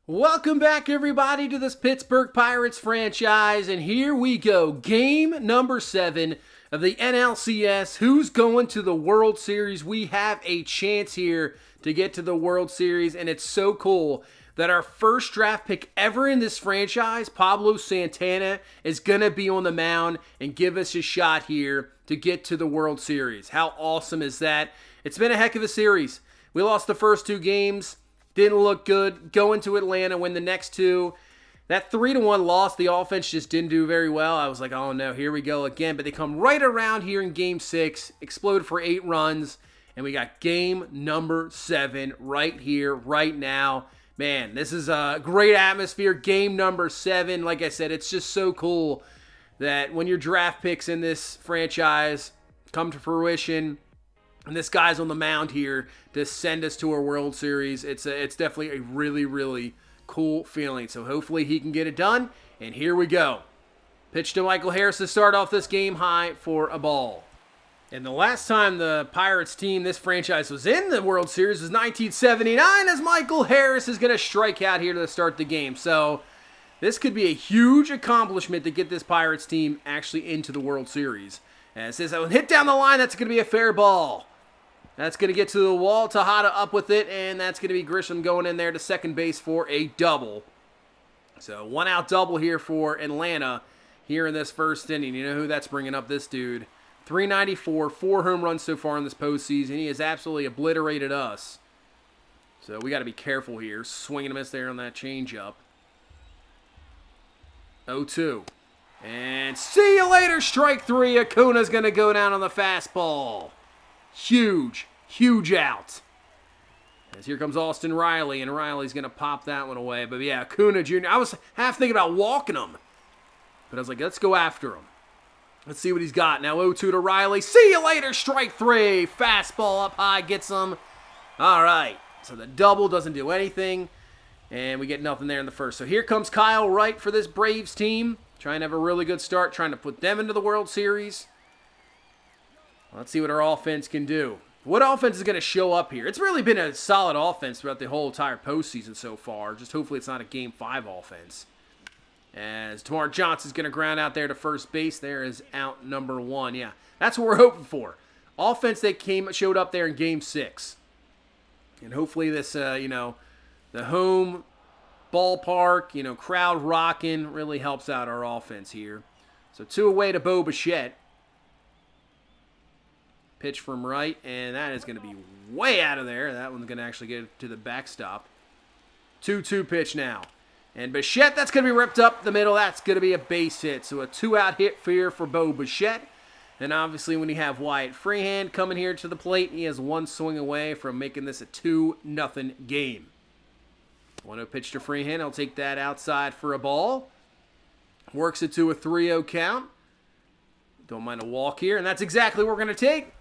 Welcome back, everybody, to this Pittsburgh Pirates franchise, and here we go. Game number 7 of the NLCS. Who's going to the World Series? We have a chance here to get to the World Series, and it's so cool that our first draft pick ever in this franchise, Pablo Santana, is going to be on the mound and give us a shot here to get to the World Series. How awesome is that? It's been a heck of a series. We lost the first 2 games. Didn't look good. Go into Atlanta, win the next 2. That 3-1 loss, the offense just didn't do very well. I was like, oh no, here we go again. But they come right around here in game 6, explode for 8 runs, and we got game number 7 right here, right now. Man, this is a great atmosphere. Game number 7. Like I said, it's just so cool that when your draft picks in this franchise come to fruition, and this guy's on the mound here to send us to our World Series. It's definitely a really, really cool feeling. So hopefully he can get it done. And here we go. Pitch to Michael Harris to start off this game high for a ball. And the last time the Pirates team, this franchise, was in the World Series was 1979, as Michael Harris is going to strike out here to start the game. So this could be a huge accomplishment to get this Pirates team actually into the World Series. And it says, I will hit down the line. That's going to be a fair ball. That's going to get to the wall. Tejada up with it, and that's going to be Grisham going in there to second base for a double. So 1-out double here for Atlanta here in this first inning. You know who that's bringing up? This dude. 394, 4 home runs so far in this postseason. He has absolutely obliterated us. So we got to be careful here. Swinging a miss there on that changeup. 0-2. And see you later, strike 3. Acuna's going to go down on the fastball. Huge, huge out. As here comes Austin Riley, and Riley's going to pop that one away. But yeah, Acuna Jr., I was half thinking about walking him. But I was like, let's go after him. Let's see what he's got. Now 0-2 to Riley. See you later, strike 3. Fastball up high, gets him. All right, so the double doesn't do anything. And we get nothing there in the first. So here comes Kyle Wright for this Braves team. Trying to have a really good start, trying to put them into the World Series. Let's see what our offense can do. What offense is going to show up here? It's really been a solid offense throughout the whole entire postseason so far. Just hopefully it's not a Game 5 offense. As Tamar Johnson's going to ground out there to first base. There is out number 1. Yeah, that's what we're hoping for. Offense that showed up there in Game 6. And hopefully this, the home ballpark, crowd rocking really helps out our offense here. So 2 away to Bo Bichette. Pitch from right, and that is going to be way out of there. That one's going to actually get to the backstop. 2-2 pitch now. And Bichette, that's going to be ripped up the middle. That's going to be a base hit. So a 2-out hit here for Bo Bichette. And obviously when you have Wyatt Freehand coming here to the plate, he has 1 swing away from making this a 2-0 game. 1-0 pitch to Freehand. I'll take that outside for a ball. Works it to a 3-0 count. Don't mind a walk here, and that's exactly what we're going to take.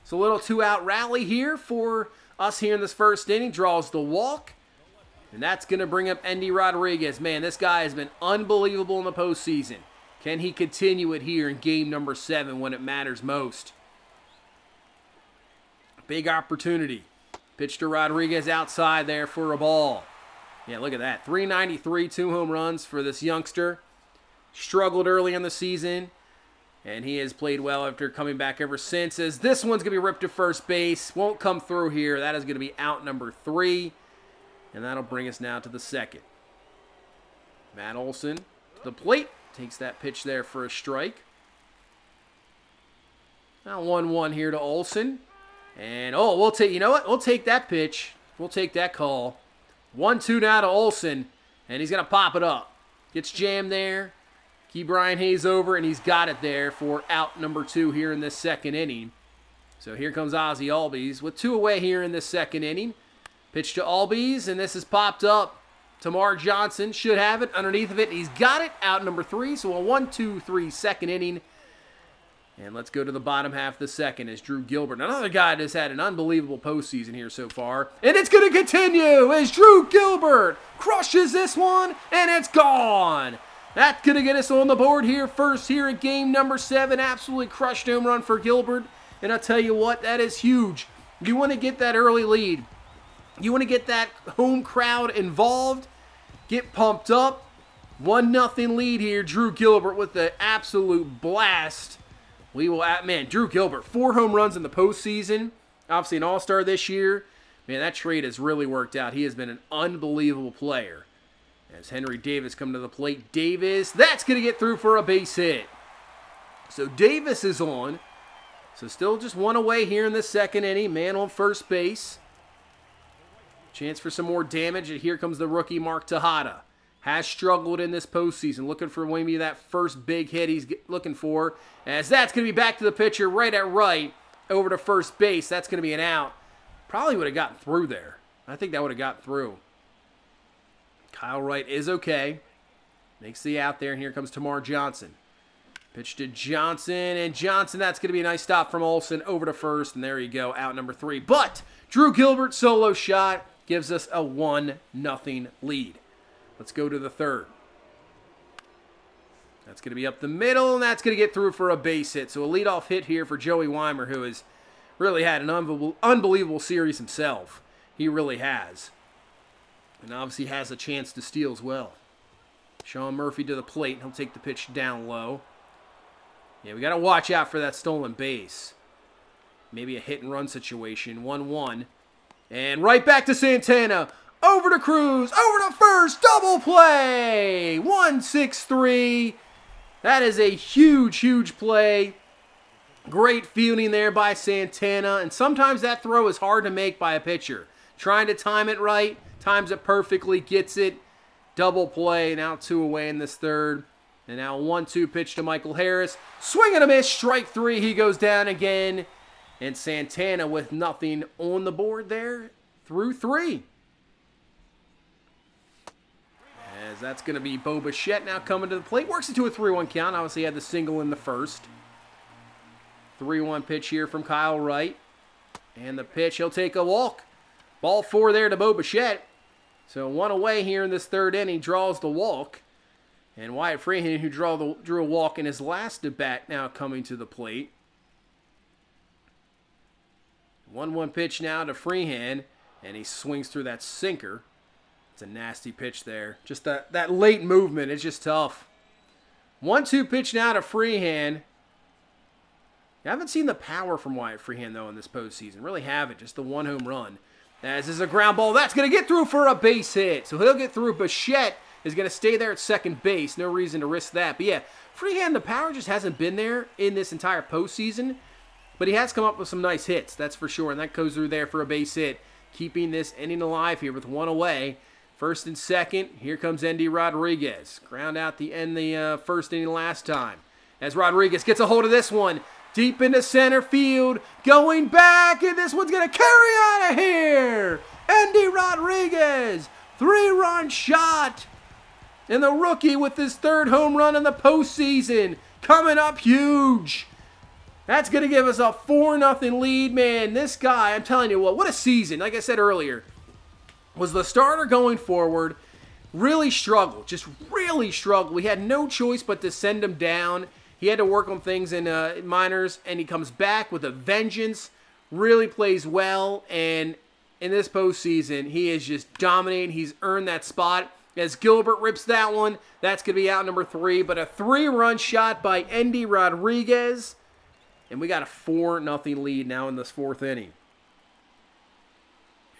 So a little 2-out rally here for us here in this first inning. Draws the walk. And that's going to bring up Endy Rodriguez. Man, this guy has been unbelievable in the postseason. Can he continue it here in game number 7 when it matters most? Big opportunity. Pitch to Rodriguez outside there for a ball. Yeah, look at that. 393, 2 home runs for this youngster. Struggled early in the season. And he has played well after coming back ever since. As this one's going to be ripped to first base. Won't come through here. That is going to be out number 3. And that'll bring us now to the second. Matt Olson to the plate. Takes that pitch there for a strike. Now 1-1 here to Olson. And, we'll take, you know what? We'll take that pitch. We'll take that call. 1-2 now to Olson. And he's going to pop it up. Gets jammed there. Key Brian Hayes over, and he's got it there for out number 2 here in this second inning. So here comes Ozzie Albies with 2 away here in this second inning. Pitch to Albies, and this is popped up. Tamar Johnson should have it underneath of it. He's got it, out number 3. So a 1-2-3 second inning. And let's go to the bottom half of the second as Drew Gilbert, another guy that's had an unbelievable postseason here so far. And it's going to continue as Drew Gilbert crushes this one, and it's gone. That's going to get us on the board here first here in game number 7. Absolutely crushed home run for Gilbert. And I'll tell you what, that is huge. You want to get that early lead. You want to get that home crowd involved. get pumped up. 1-0 lead here. Drew Gilbert with the absolute blast. Drew Gilbert, 4 home runs in the postseason. Obviously an all-star this year. Man, that trade has really worked out. He has been an unbelievable player. As Henry Davis come to the plate. Davis, that's going to get through for a base hit. So Davis is on. So still just one away here in the second inning. Man on first base. Chance for some more damage. And here comes the rookie Mark Tejada. Has struggled in this postseason. Looking for maybe that first big hit he's looking for. As that's going to be back to the pitcher right at right. Over to first base. That's going to be an out. Probably would have gotten through there. I think that would have got through. Kyle Wright is okay. Makes the out there, and here comes Tamar Johnson. Pitch to Johnson, and Johnson, that's going to be a nice stop from Olsen over to first, and there you go, out number 3. But Drew Gilbert solo shot gives us a 1-0 lead. Let's go to the third. That's going to be up the middle, and that's going to get through for a base hit. So a leadoff hit here for Joey Weimer, who has really had an unbelievable series himself. He really has. And obviously has a chance to steal as well. Sean Murphy to the plate. He'll take the pitch down low. Yeah, we got to watch out for that stolen base. Maybe a hit and run situation. 1-1. And right back to Santana. Over to Cruz. Over to first. Double play. 1-6-3. That is a huge, huge play. Great fielding there by Santana. And sometimes that throw is hard to make by a pitcher. Trying to time it right. Times it perfectly, gets it. Double play, now 2 away in this third. And now 1-2 pitch to Michael Harris. Swing and a miss, strike 3. He goes down again. And Santana with nothing on the board there through 3. As that's going to be Bo Bichette now coming to the plate. Works into a 3-1 count. Obviously had the single in the first. 3-1 pitch here from Kyle Wright. And the pitch, he'll take a walk. Ball 4 there to Bo Bichette. So 1 away here in this third inning, draws the walk. And Wyatt Freehan, who drew a walk in his last at-bat, now coming to the plate. 1-1 pitch now to Freehan, and he swings through that sinker. It's a nasty pitch there. Just that late movement, it's just tough. 1-2 pitch now to Freehan. I haven't seen the power from Wyatt Freehan, though, in this postseason. Really haven't. Just the 1 home run. As is a ground ball. That's going to get through for a base hit. So he'll get through. Bichette is going to stay there at second base. No reason to risk that. But yeah, Freehan, the power just hasn't been there in this entire postseason. But he has come up with some nice hits. That's for sure. And that goes through there for a base hit. Keeping this inning alive here with 1 away. First and second. Here comes Endy Rodriguez. Ground out the end the first inning last time. As Rodriguez gets a hold of this one. Deep into center field, going back, and this one's going to carry out of here. Endy Rodriguez, 3-run shot. And the rookie with his 3rd home run in the postseason, coming up huge. That's going to give us a 4-0 lead, man. This guy, I'm telling you what a season. Like I said earlier, was the starter going forward. Really struggled, just really struggled. We had no choice but to send him down. He had to work on things in minors, and he comes back with a vengeance, really plays well, and in this postseason, he is just dominating. He's earned that spot. As Gilbert rips that one, that's going to be out number 3, but a 3-run shot by Endy Rodriguez, and we got a 4-0 lead now in this 4th inning.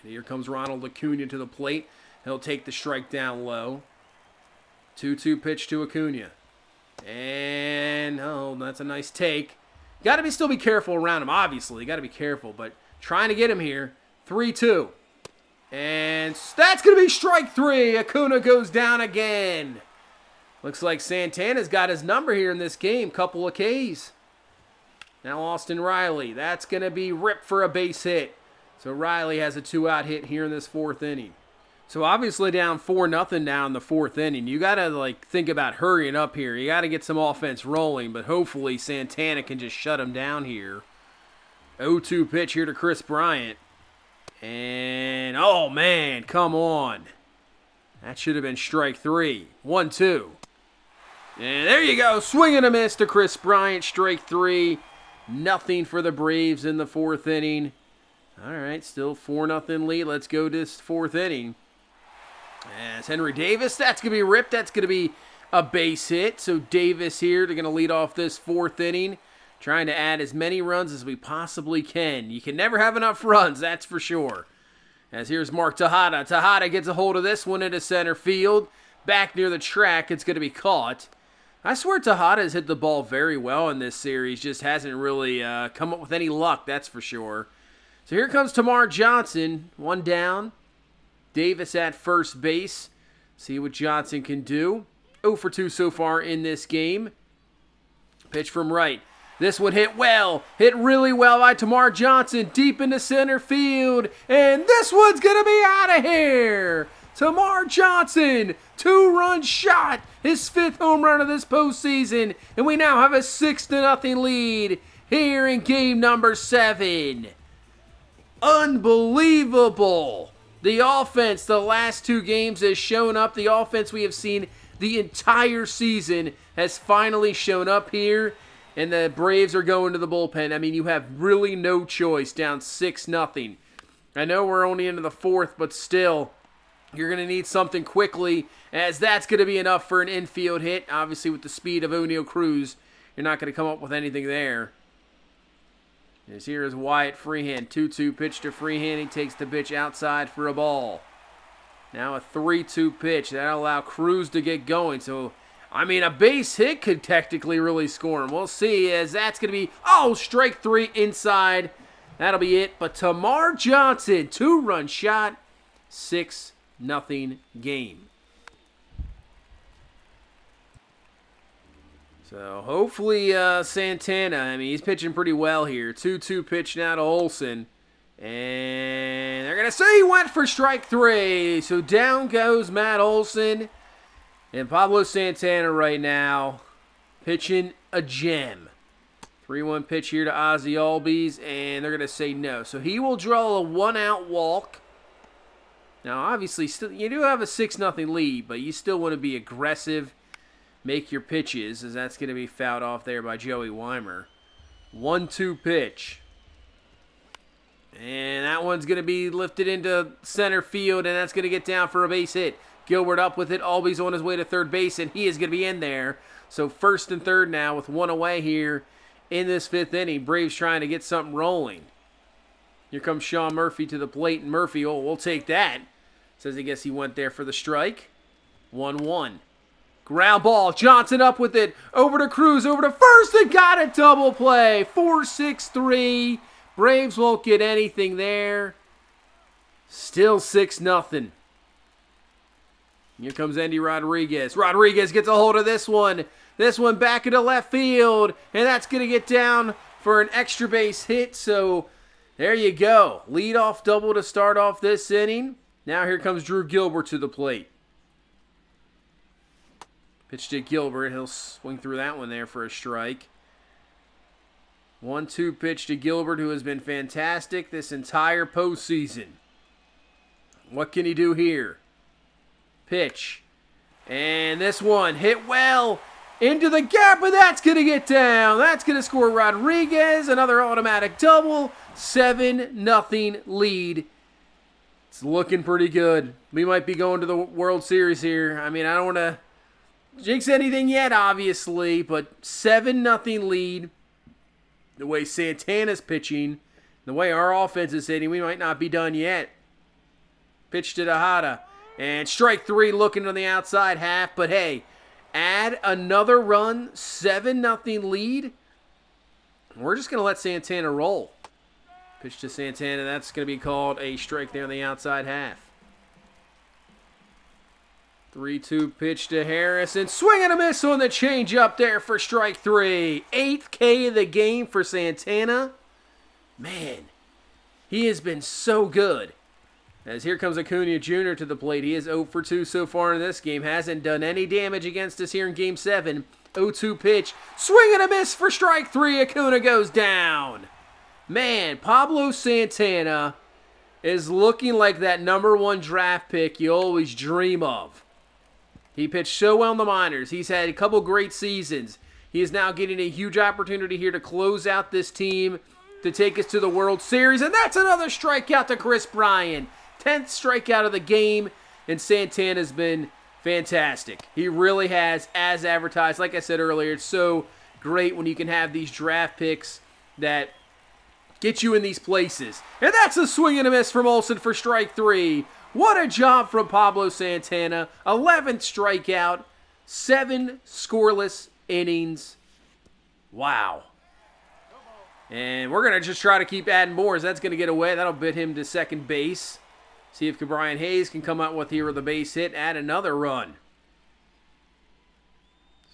And here comes Ronald Acuna to the plate. He'll take the strike down low. 2-2 pitch to Acuna. And, that's a nice take. Got to still be careful around him, obviously. Got to be careful, but trying to get him here. 3-2. And that's going to be strike 3. Acuna goes down again. Looks like Santana's got his number here in this game. Couple of Ks. Now Austin Riley. That's going to be ripped for a base hit. So Riley has a 2-out hit here in this 4th inning. So obviously down 4-0 now in the 4th inning. You got to think about hurrying up here. You got to get some offense rolling, but hopefully Santana can just shut him down here. 0-2 pitch here to Chris Bryant. And, oh man, come on. That should have been strike 3. 1-2. And there you go. Swing and a miss to Chris Bryant. Strike 3. Nothing for the Braves in the 4th inning. All right, still 4-0 lead. Let's go to this 4th inning. As Henry Davis, that's going to be ripped. That's going to be a base hit. So Davis here, they're going to lead off this 4th inning, trying to add as many runs as we possibly can. You can never have enough runs, that's for sure. As here's Mark Tejada. Tejada gets a hold of this one into center field. Back near the track, it's going to be caught. I swear Tejada has hit the ball very well in this series, just hasn't really come up with any luck, that's for sure. So here comes Tamar Johnson, 1 down. Davis at first base. See what Johnson can do. 0 for 2 so far in this game. Pitch from right. This one hit well. Hit really well by Tamar Johnson. Deep into center field. And this one's going to be out of here. Tamar Johnson, 2-run shot. His 5th home run of this postseason. And we now have a 6-0 lead here in game number 7. Unbelievable. The offense, the last 2 games has shown up. The offense we have seen the entire season has finally shown up here. And the Braves are going to the bullpen. I mean, you have really no choice, down 6-0. I know we're only into the 4th, but still, you're going to need something quickly, as that's going to be enough for an infield hit. Obviously, with the speed of O'Neal Cruz, you're not going to come up with anything there. As here is Wyatt Freehan. 2-2 pitch to Freehan. He takes the pitch outside for a ball. Now a 3-2 pitch. That'll allow Cruz to get going. So, I mean, a base hit could technically really score him. We'll see, as that's going to be, strike 3 inside. That'll be it. But Tamar Johnson, 2-run shot, 6-0 game. So hopefully Santana, I mean, he's pitching pretty well here. 2-2 pitch now to Olsen. And they're going to say he went for strike 3. So down goes Matt Olsen. And Pablo Santana right now pitching a gem. 3-1 pitch here to Ozzie Albies, and they're going to say no. So he will draw a 1-out walk. Now, obviously, still, you do have a 6-0 lead, but you still want to be aggressive. Make your pitches, as that's going to be fouled off there by Joey Weimer. 1-2 pitch. And that one's going to be lifted into center field, and that's going to get down for a base hit. Gilbert up with it. Albies on his way to third base, and he is going to be in there. So 1st and 3rd now with 1 away here in this 5th inning. Braves trying to get something rolling. Here comes Sean Murphy to the plate, and Murphy, we'll take that. Says I guess he went there for the strike. 1-1. Ground ball. Johnson up with it. Over to Cruz. Over to first. And got a double play. 4-6-3. Braves won't get anything there. Still 6-0. Here comes Andy Rodriguez. Rodriguez gets a hold of this one. This one back into left field. And that's going to get down for an extra base hit. So there you go. Leadoff double to start off this inning. Now here comes Drew Gilbert to the plate. Pitch to Gilbert. He'll swing through that one there for a strike. 1-2 pitch to Gilbert, who has been fantastic this entire postseason. What can he do here? Pitch. And this one hit well into the gap, and that's going to get down. That's going to score Rodriguez. Another automatic double. 7-0 lead. It's looking pretty good. We might be going to the World Series here. I mean, I don't want to jinx anything yet, obviously, but 7-0 lead. The way Santana's pitching, the way our offense is hitting, we might not be done yet. Pitch to Tejada. And strike 3 looking on the outside half. But hey, add another run, 7-0 lead. We're just going to let Santana roll. Pitch to Santana. That's going to be called a strike there on the outside half. 3-2 pitch to Harrison. Swing and a miss on the changeup there for strike 3. 8th K of the game for Santana. Man, he has been so good. As here comes Acuna Jr. to the plate. He is 0 for 2 so far in this game. Hasn't done any damage against us here in Game 7. 0-2 pitch. Swing and a miss for strike 3. Acuna goes down. Man, Pablo Santana is looking like that #1 draft pick you always dream of. He pitched so well in the minors. He's had a couple great seasons. He is now getting a huge opportunity here to close out this team, to take us to the World Series. And that's another strikeout to Chris Bryant. 10th strikeout of the game. and Santana's been fantastic. He really has, as advertised. Like I said earlier, it's so great when you can have these draft picks that get you in these places. And that's a swing and a miss from Olsen for strike 3. What a job from Pablo Santana. 11th strikeout, 7 scoreless innings. Wow. And we're going to just try to keep adding more as that's going to get away. That'll bid him to second base. See if Brian Hayes can come out with here with a base hit, add another run.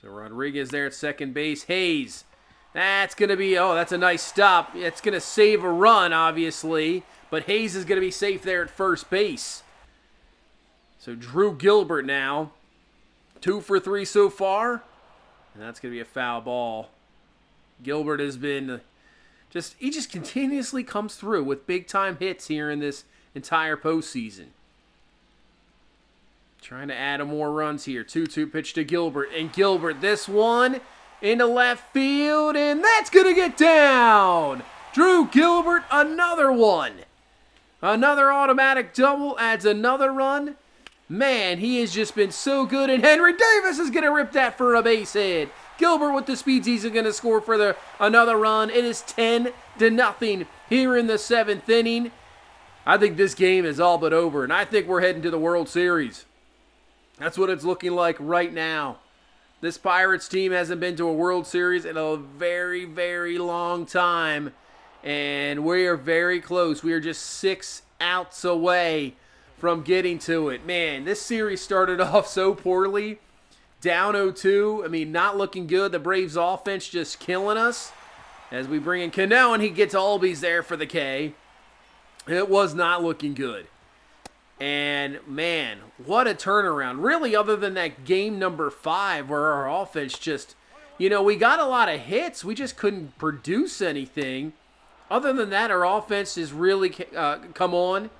So Rodriguez there at second base. Hayes. That's going to be, oh, that's a nice stop. It's going to save a run, obviously. But Hayes is going to be safe there at first base. So Drew Gilbert now. 2 for 3 so far. And that's going to be a foul ball. Gilbert has been he just continuously comes through with big-time hits here in this entire postseason. Trying to add more runs here. 2-2 pitch to Gilbert. And Gilbert, this one into left field. And that's going to get down. Drew Gilbert, another one. Another automatic double adds another run. Man, he has just been so good. And Henry Davis is going to rip that for a base hit. Gilbert with the speeds, he's going to score for another run. It is 10-0 here in the 7th inning. I think this game is all but over, and I think we're heading to the World Series. That's what it's looking like right now. This Pirates team hasn't been to a World Series in a very, very long time, and we are very close. We are just 6 outs away from getting to it. Man, this series started off so poorly. Down 0-2. I mean, not looking good. The Braves offense just killing us. As we bring in Cano, and he gets Albies there for the K. It was not looking good. And, man, what a turnaround. Really, other than that game number 5 where our offense just, we got a lot of hits. We just couldn't produce anything. Other than that, our offense has really come on.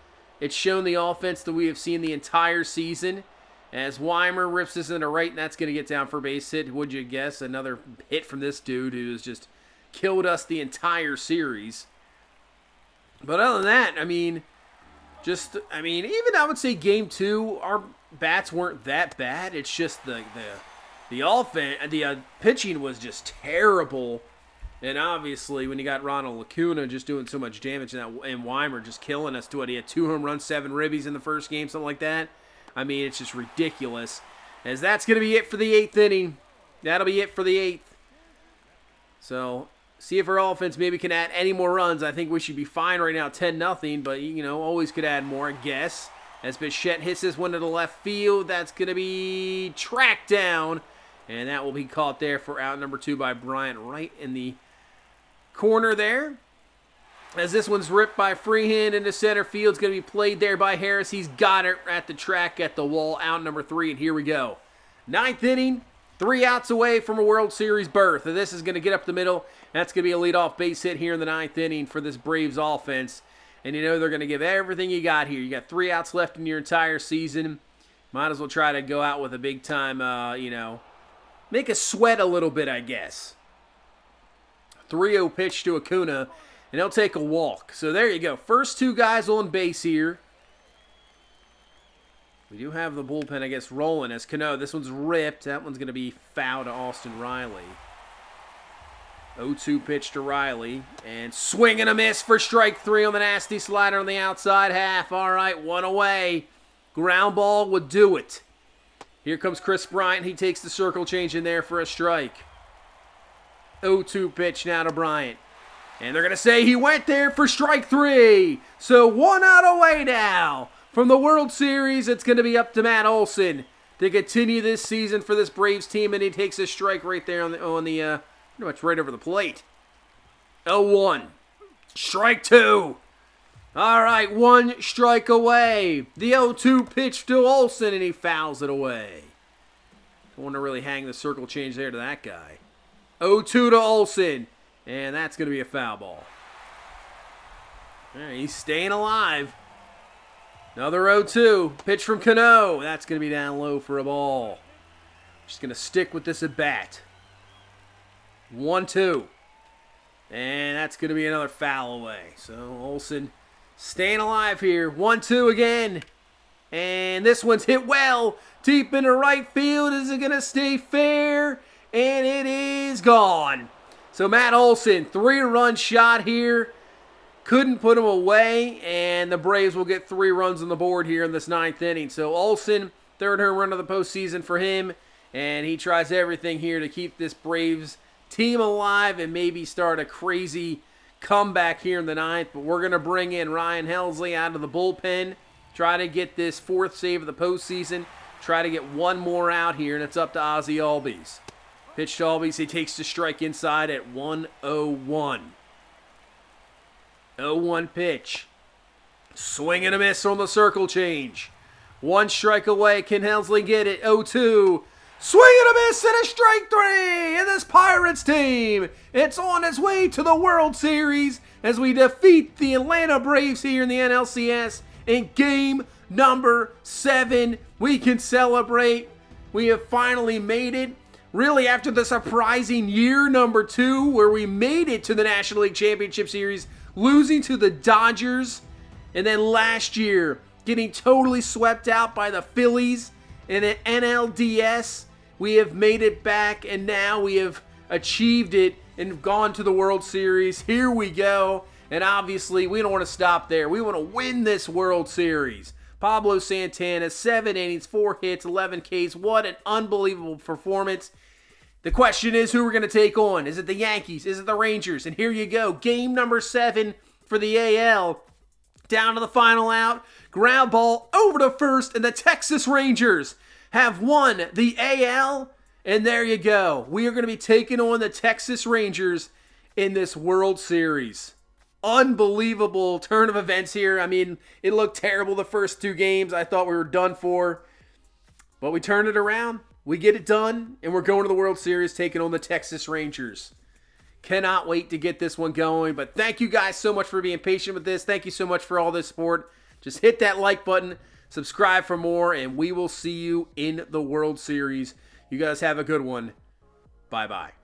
It's shown the offense that we have seen the entire season. As Weimer rips this into right, and that's going to get down for a base hit. Would you guess? Another hit from this dude who has just killed us the entire series. But other than that, even I would say game 2, our bats weren't that bad. It's just the offense, the pitching was just terrible. And obviously, when you got Ronald Lacuna just doing so much damage and Weimer just killing us to it. He had 2 home runs, 7 ribbies in the first game, something like that. It's just ridiculous. As that's going to be it for the 8th inning. That'll be it for the 8th. So, see if our offense maybe can add any more runs. I think we should be fine right now, 10-0. But, always could add more, I guess. As Bichette hits this one to the left field. That's going to be tracked down. And that will be caught there for out number 2 by Bryant right in the corner there. As this one's ripped by Freehand into center field. It's going to be played there by Harris. He's got it at the track at the wall. Out number 3, and here we go. 9th inning, 3 outs away from a World Series berth. And this is going to get up the middle. That's going to be a leadoff base hit here in the 9th inning for this Braves offense. And they're going to give everything you got here. You got 3 outs left in your entire season. Might as well try to go out with a big time, make us sweat a little bit, I guess. 3-0 pitch to Acuna. And he'll take a walk. So there you go. First 2 guys on base here. We do have the bullpen, I guess, rolling as Cano. This one's ripped. That one's going to be foul to Austin Riley. 0-2 pitch to Riley. And swing and a miss for strike 3 on the nasty slider on the outside half. All right, 1 away. Ground ball would do it. Here comes Chris Bryant. He takes the circle change in there for a strike. 0-2 pitch now to Bryant. And they're going to say he went there for strike 3. So 1 out away now. From the World Series, it's going to be up to Matt Olson to continue this season for this Braves team. And he takes a strike right there on the pretty much right over the plate. 0-1. Strike 2. All right, 1 strike away. The 0-2 pitch to Olson, and he fouls it away. Don't want to really hang the circle change there to that guy. 0-2 to Olson. And that's going to be a foul ball. All right, he's staying alive. Another 0-2. Pitch from Cano. That's going to be down low for a ball. Just going to stick with this at bat. 1-2. And that's going to be another foul away. So Olson staying alive here. 1-2 again. And this one's hit well. Deep into right field. Is it going to stay fair? And it is gone. So Matt Olson, 3-run shot here. Couldn't put him away. And the Braves will get 3 runs on the board here in this 9th inning. So Olson, 3rd home run of the postseason for him. And he tries everything here to keep this Braves team alive and maybe start a crazy comeback here in the 9th. But we're going to bring in Ryan Helsley out of the bullpen. Try to get this 4th save of the postseason. Try to get one more out here, and it's up to Ozzie Albies. Pitch to Albies. He takes the strike inside at 1-0-1. 0-1 pitch. Swing and a miss on the circle change. 1 strike away. Can Helsley get it? 0-2. Swing and a miss and a strike 3. And this Pirates team, it's on its way to the World Series as we defeat the Atlanta Braves here in the NLCS in game number 7. We can celebrate. We have finally made it. Really, after the surprising year number 2, where we made it to the National League Championship Series, losing to the Dodgers, and then last year getting totally swept out by the Phillies in the NLDS. We have made it back, and now we have achieved it and gone to the World Series. Here we go. And obviously, we don't want to stop there. We want to win this World Series. Pablo Santana, 7 innings, 4 hits, 11 Ks. What an unbelievable performance. The question is who we're going to take on. Is it the Yankees? Is it the Rangers? And here you go. Game number 7 for the AL. Down to the final out. Ground ball over to first. And the Texas Rangers have won the AL. And there you go. We are going to be taking on the Texas Rangers in this World Series. Unbelievable turn of events here. I mean, it looked terrible the first 2 games. I thought we were done for. But we turned it around. We get it done. And we're going to the World Series taking on the Texas Rangers. Cannot wait to get this one going. But thank you guys so much for being patient with this. Thank you so much for all this support. Just hit that like button. Subscribe for more. And we will see you in the World Series. You guys have a good one. Bye-bye.